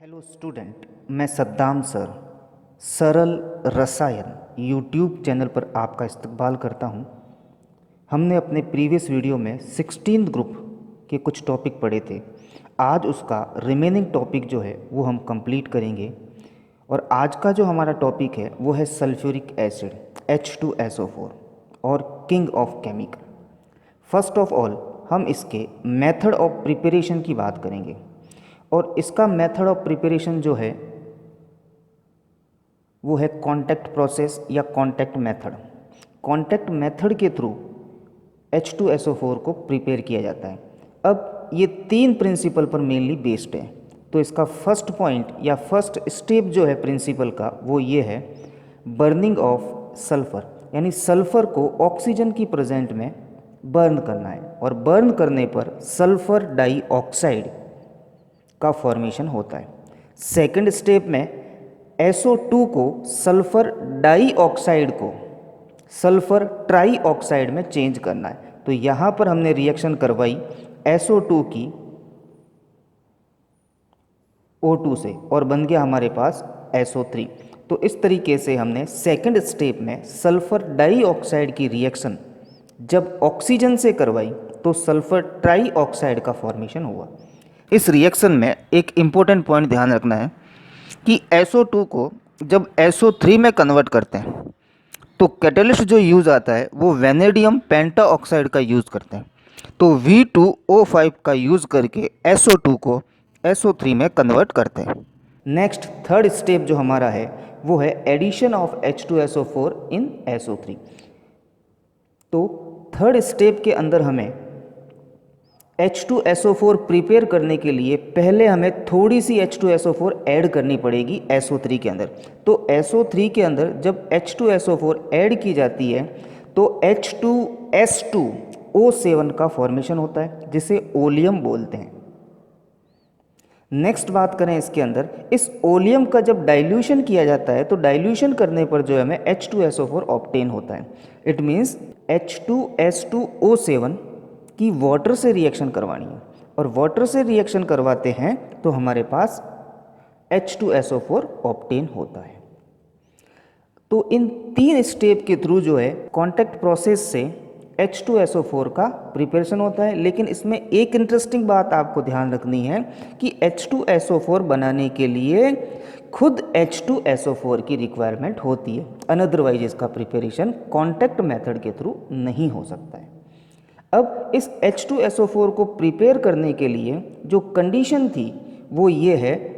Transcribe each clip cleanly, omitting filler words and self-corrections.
Hello student, मैं Saddam sir सरल रसायन यूट्यूब चैनल पर आपका इस्तकबाल करता हूं। हमने अपने प्रीवियस वीडियो में 16th ग्रुप के कुछ टॉपिक पढ़े थे। आज उसका रिमेनिंग टॉपिक जो है वो हम कंप्लीट करेंगे। और आज का जो हमारा टॉपिक है वो है सल्फ्यूरिक एसिड H2SO4 और king of chemical. First of all हम इसके मेथड ऑफ प्रिपरेशन की बात करेंगे। और इसका मेथड ऑफ प्रिपरेशन जो है वो है कांटेक्ट प्रोसेस या कांटेक्ट मेथड। कांटेक्ट मेथड के थ्रू H2SO4 को प्रिपेयर किया जाता है। अब ये तीन प्रिंसिपल पर मेनली बेस्ड है। तो इसका फर्स्ट पॉइंट या फर्स्ट स्टेप जो है प्रिंसिपल का वो ये है बर्निंग ऑफ सल्फ़र, यानी सल्फ़र को ऑक्सीजन की प्रेजेंट में बर्न करना है। और बर्न करने पर सल्फ़र डाइऑक्साइड का फॉर्मेशन होता है। सेकंड स्टेप में SO2 को सल्फ़र डाइऑक्साइड को सल्फ़र ट्राइऑक्साइड में चेंज करना है। तो यहाँ पर हमने रिएक्शन करवाई SO2 की O2 से और बन गया हमारे पास SO3। तो इस तरीके से हमने सेकंड स्टेप में सल्फ़र डाइऑक्साइड की रिएक्शन जब ऑक्सीजन से करवाई तो सल्फ़र ट्राइऑक्साइड का फॉर्मेशन हुआ। इस रिएक्शन में एक इम्पोर्टेंट पॉइंट ध्यान रखना है कि SO2 को जब SO3 में कन्वर्ट करते हैं तो कैटलिस्ट जो यूज़ आता है वो वेनेडियम पेंटा ऑक्साइड का यूज़ करते हैं। तो V2O5 का यूज़ करके SO2 को SO3 में कन्वर्ट करते हैं। नेक्स्ट थर्ड स्टेप जो हमारा है वो है addition of H2SO4 in SO3। तो थर्ड स्टेप के अंदर हमें H2SO4 प्रिपेयर करने के लिए पहले हमें थोड़ी सी H2SO4 ऐड करनी पड़ेगी SO3 के अंदर। तो SO3 के अंदर जब H2SO4 ऐड की जाती है तो H2S2O7 का फॉर्मेशन होता है जिसे ओलियम बोलते हैं। नेक्स्ट बात करें इसके अंदर, इस ओलियम का जब डाइल्यूशन किया जाता है तो डाइल्यूशन करने पर जो है हमें H2SO4 ऑब्टेन होता है। इट मीन्स H2S2O7 की वाटर से रिएक्शन करवानी है और वाटर से रिएक्शन करवाते हैं तो हमारे पास H2SO4 ऑब्टेन होता है। तो इन तीन स्टेप के थ्रू जो है कांटेक्ट प्रोसेस से H2SO4 का प्रिपरेशन होता है। लेकिन इसमें एक इंटरेस्टिंग बात आपको ध्यान रखनी है कि H2SO4 बनाने के लिए खुद H2SO4 की रिक्वायरमेंट होती है, अनदरवाइज इसका प्रिपरेशन कांटेक्ट मेथड के थ्रू नहीं हो सकता है। अब इस H2SO4 को प्रिपेयर करने के लिए जो कंडीशन थी वो ये है,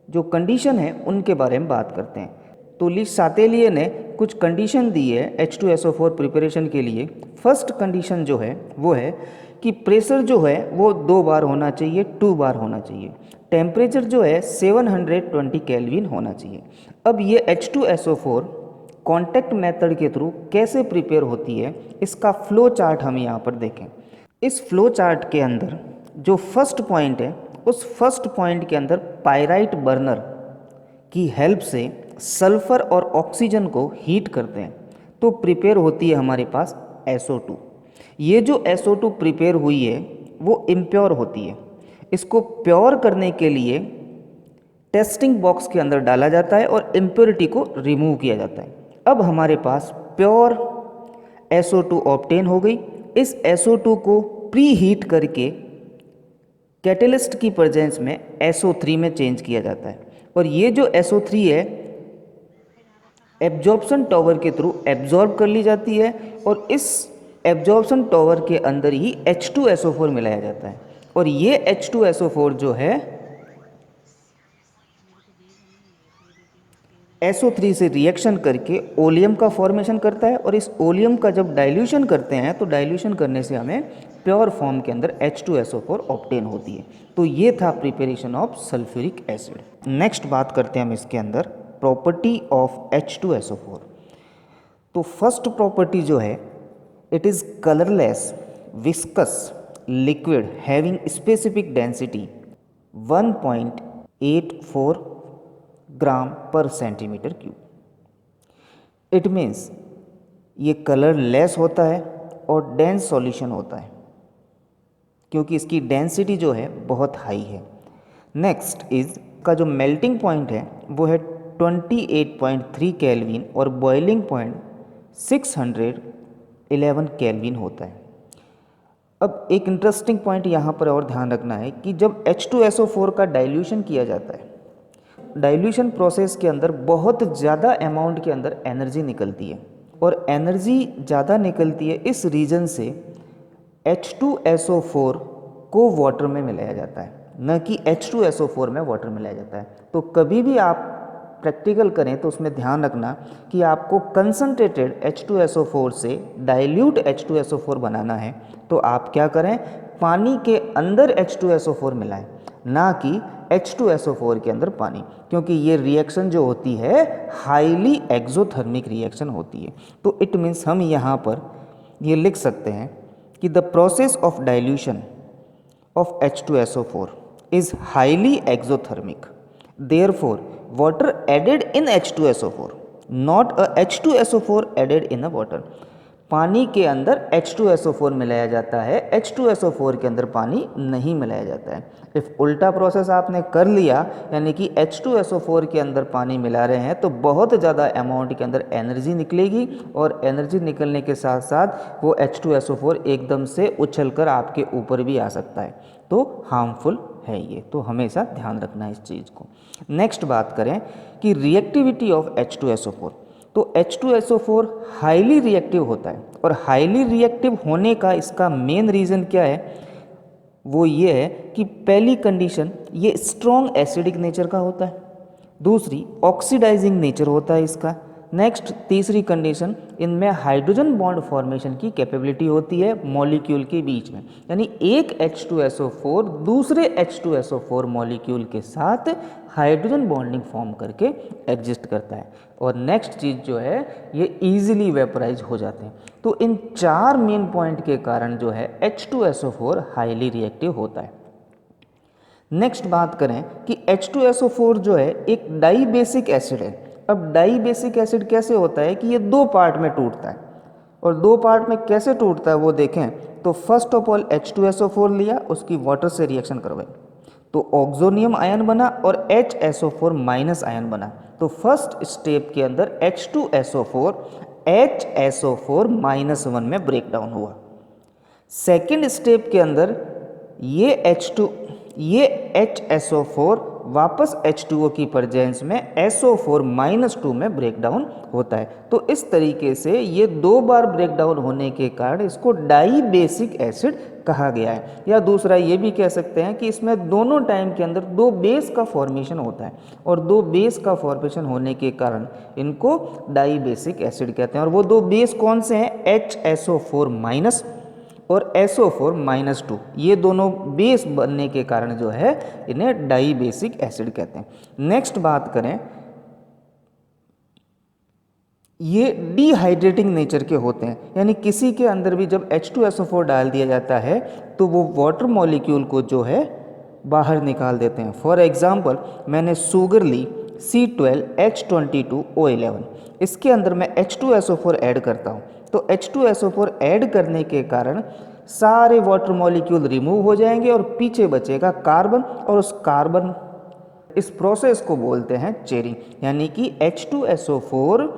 जो कंडीशन है उनके बारे में बात करते हैं। तो ली सातेलिए ने कुछ कंडीशन दी है H2SO4 प्रिपरेशन के लिए। फर्स्ट कंडीशन जो है वो है कि प्रेशर जो है वो 2 बार होना चाहिए, 2 बार होना चाहिए। टेम्परेचर जो है 720 केल्विन होना चाहिए। अब ये H2SO4 कांटेक्ट मेथड के थ्रू कैसे प्रिपेयर होती है इसका फ्लो चार्ट हम यहाँ पर देखें। इस फ्लो चार्ट के अंदर जो फर्स्ट पॉइंट है उस फर्स्ट पॉइंट के अंदर पायराइट बर्नर की हेल्प से सल्फ़र और ऑक्सीजन को हीट करते हैं तो प्रिपेयर होती है हमारे पास SO2। ये जो SO2 प्रिपेयर हुई है वो इम्प्योर होती है। इसको प्योर करने के लिए टेस्टिंग बॉक्स के अंदर डाला जाता है और इम्प्योरिटी को रिमूव किया जाता है। अब हमारे पास प्योर SO2 ऑब्टेन हो गई। इस SO2 को प्री हीट करके कैटलिस्ट की प्रेजेंस में SO3 में चेंज किया जाता है और ये जो SO3 है एब्जॉर्प्शन टॉवर के थ्रू एब्जॉर्ब कर ली जाती है और इस एब्जॉर्प्शन टॉवर के अंदर ही H2SO4 मिलाया जाता है। और ये H2SO4 जो है SO3 से रिएक्शन करके ओलियम का फॉर्मेशन करता है और इस ओलियम का जब डाइल्यूशन करते हैं तो डाइल्यूशन करने से हमें प्योर फॉर्म के अंदर H2SO4 ऑब्टेन होती है। तो ये था preparation of sulphuric acid. Next बात करते हैं हम इसके अंदर प्रॉपर्टी ऑफ H2SO4। तो फर्स्ट प्रॉपर्टी जो है it is colourless viscous liquid having specific density 1.84 ग्राम पर सेंटीमीटर क्यूब। इट मीन्स ये कलरलेस होता है और डेंस सॉल्यूशन होता है क्योंकि इसकी डेंसिटी जो है बहुत हाई है। नेक्स्ट इज का जो मेल्टिंग पॉइंट है वो है 28.3 केल्विन और बॉइलिंग पॉइंट 611 केल्विन होता है। अब एक इंटरेस्टिंग पॉइंट यहाँ पर और ध्यान रखना है कि जब H2SO4 का डाइल्यूशन किया जाता है, डाइल्यूशन प्रोसेस के अंदर बहुत ज़्यादा अमाउंट के अंदर एनर्जी निकलती है और एनर्जी ज़्यादा निकलती है इस रीज़न से H2SO4 को वाटर में मिलाया जाता है, न कि H2SO4 में वाटर मिलाया जाता है। तो कभी भी आप प्रैक्टिकल करें तो उसमें ध्यान रखना कि आपको कंसंट्रेटेड H2SO4 से डाइल्यूट H2SO4 बनाना है तो आप क्या करें, पानी के अंदर H2SO4 मिलाएं, ना कि H2SO4 के अंदर पानी, क्योंकि ये रिएक्शन जो होती है हाईली एक्सोथर्मिक रिएक्शन होती है। तो इट मीन्स हम यहाँ पर ये लिख सकते हैं कि the process of dilution of H2SO4 is highly exothermic. Therefore, water added in H2SO4, not a H2SO4 added in a water. पानी के अंदर H2SO4 मिलाया जाता है, H2SO4 के अंदर पानी नहीं मिलाया जाता है। इफ़ उल्टा प्रोसेस आपने कर लिया, यानी कि H2SO4 के अंदर पानी मिला रहे हैं, तो बहुत ज़्यादा अमाउंट के अंदर एनर्जी निकलेगी और एनर्जी निकलने के साथ साथ वो H2SO4 एकदम से उछलकर आपके ऊपर भी आ सकता है, तो हार्मफुल है ये। तो हमेशा ध्यान रखना है इस चीज़ को। नेक्स्ट बात करें कि रिएक्टिविटी ऑफ H2SO4, तो H2SO4 हाईली रिएक्टिव होता है और हाईली रिएक्टिव होने का इसका मेन रीज़न क्या है, वो ये है कि पहली कंडीशन ये स्ट्रॉन्ग एसिडिक नेचर का होता है, दूसरी ऑक्सीडाइजिंग नेचर होता है इसका, नेक्स्ट तीसरी कंडीशन इनमें हाइड्रोजन बॉन्ड फॉर्मेशन की कैपेबिलिटी होती है मॉलिक्यूल के बीच में, यानी एक H2SO4 दूसरे H2SO4 मॉलिक्यूल के साथ हाइड्रोजन बॉन्डिंग फॉर्म करके एग्जिस्ट करता है। और नेक्स्ट चीज़ जो है ये ईजिली वेपराइज हो जाते हैं। तो इन चार मेन पॉइंट के कारण जो है H2SO4 हाईली रिएक्टिव होता है। नेक्स्ट बात करें कि H2SO4 जो है एक डाई बेसिक एसिड है। अब डाई बेसिक एसिड कैसे होता है कि ये दो पार्ट में टूटता है, और दो पार्ट में कैसे टूटता है वो देखें तो फर्स्ट ऑफ ऑल H2SO4 लिया, उसकी वाटर से रिएक्शन करवाई तो ऑक्सोनियम आयन बना और HSO4 माइनस आयन बना। तो फर्स्ट स्टेप के अंदर H2SO4 HSO4 -1 में ब्रेक डाउन हुआ। सेकेंड स्टेप के अंदर ये HSO4 वापस H2O की प्रेजेंस में SO4 -2 में ब्रेक डाउन होता है। तो इस तरीके से ये दो बार ब्रेक डाउन होने के कारण इसको डाई बेसिक एसिड कहा गया है। या दूसरा ये भी कह सकते हैं कि इसमें दोनों टाइम के अंदर दो बेस का फॉर्मेशन होता है, और दो बेस का फॉर्मेशन होने के कारण इनको डाई बेसिक एसिड कहते हैं। और वो दो बेस कौन से हैं, HSO4- और SO4-2, ये दोनों बेस बनने के कारण जो है इन्हें डाई बेसिक एसिड कहते हैं। नेक्स्ट बात करें, ये डिहाइड्रेटिंग नेचर के होते हैं, यानी किसी के अंदर भी जब H2SO4 डाल दिया जाता है तो वो वाटर मॉलिक्यूल को जो है बाहर निकाल देते हैं। फॉर एग्जांपल मैंने शुगर ली C12H22O11, इसके अंदर मैं H2SO4 ऐड करता हूँ, तो H2SO4 ऐड करने के कारण सारे वाटर मॉलिक्यूल रिमूव हो जाएंगे और पीछे बचेगा कार्बन, और उस कार्बन, इस प्रोसेस को बोलते हैं चेरिंग, यानी कि H2SO4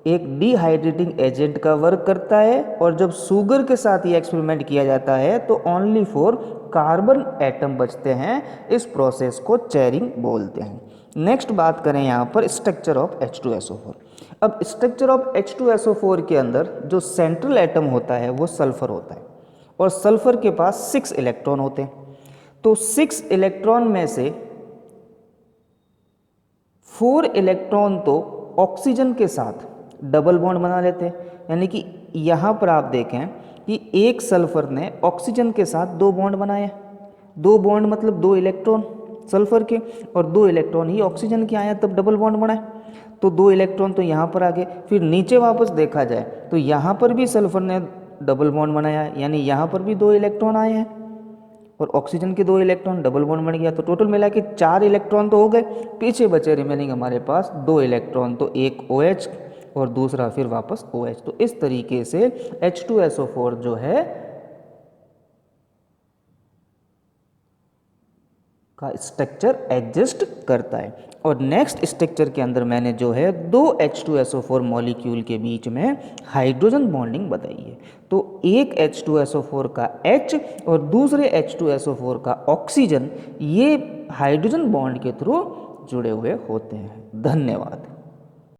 एक डिहाइड्रेटिंग एजेंट का वर्क करता है, और जब शुगर के साथ ये एक्सपेरिमेंट किया जाता है तो ओनली 4 कार्बन एटम बचते हैं। इस प्रोसेस को चेरिंग बोलते हैं। नेक्स्ट बात करें यहाँ पर स्ट्रक्चर ऑफ H2SO4। अब स्ट्रक्चर ऑफ H2SO4 के अंदर जो सेंट्रल एटम होता है वो सल्फर होता है, और सल्फर के पास 6 इलेक्ट्रॉन होते हैं। तो 6 इलेक्ट्रॉन में से 4 इलेक्ट्रॉन तो ऑक्सीजन के साथ डबल बॉन्ड बना लेते हैं, यानी कि यहाँ पर आप देखें कि एक सल्फर ने ऑक्सीजन के साथ 2 बॉन्ड बनाए। 2 बॉन्ड मतलब 2 इलेक्ट्रॉन सल्फर के और 2 इलेक्ट्रॉन ही ऑक्सीजन के आए, तब डबल बॉन्ड बनाए। तो 2 इलेक्ट्रॉन तो यहाँ पर आ गए। फिर नीचे वापस देखा जाए तो यहाँ पर भी सल्फर ने डबल बॉन्ड बनाया, यानी यहाँ पर भी 2 इलेक्ट्रॉन आए हैं और ऑक्सीजन के 2 इलेक्ट्रॉन, डबल बॉन्ड बन गया। तो टोटल मिला के 4 इलेक्ट्रॉन तो हो गए। पीछे बचे रिमेनिंग हमारे पास 2 इलेक्ट्रॉन, तो एक OH और दूसरा फिर वापस OH। तो इस तरीके से H2SO4 जो है का स्ट्रक्चर एग्जिस्ट करता है। और नेक्स्ट स्ट्रक्चर के अंदर मैंने जो है दो H2SO4 मॉलिक्यूल के बीच में हाइड्रोजन बॉन्डिंग बताई है। तो एक H2SO4 का H और दूसरे H2SO4 का ऑक्सीजन, ये हाइड्रोजन बॉन्ड के थ्रू जुड़े हुए होते हैं। धन्यवाद।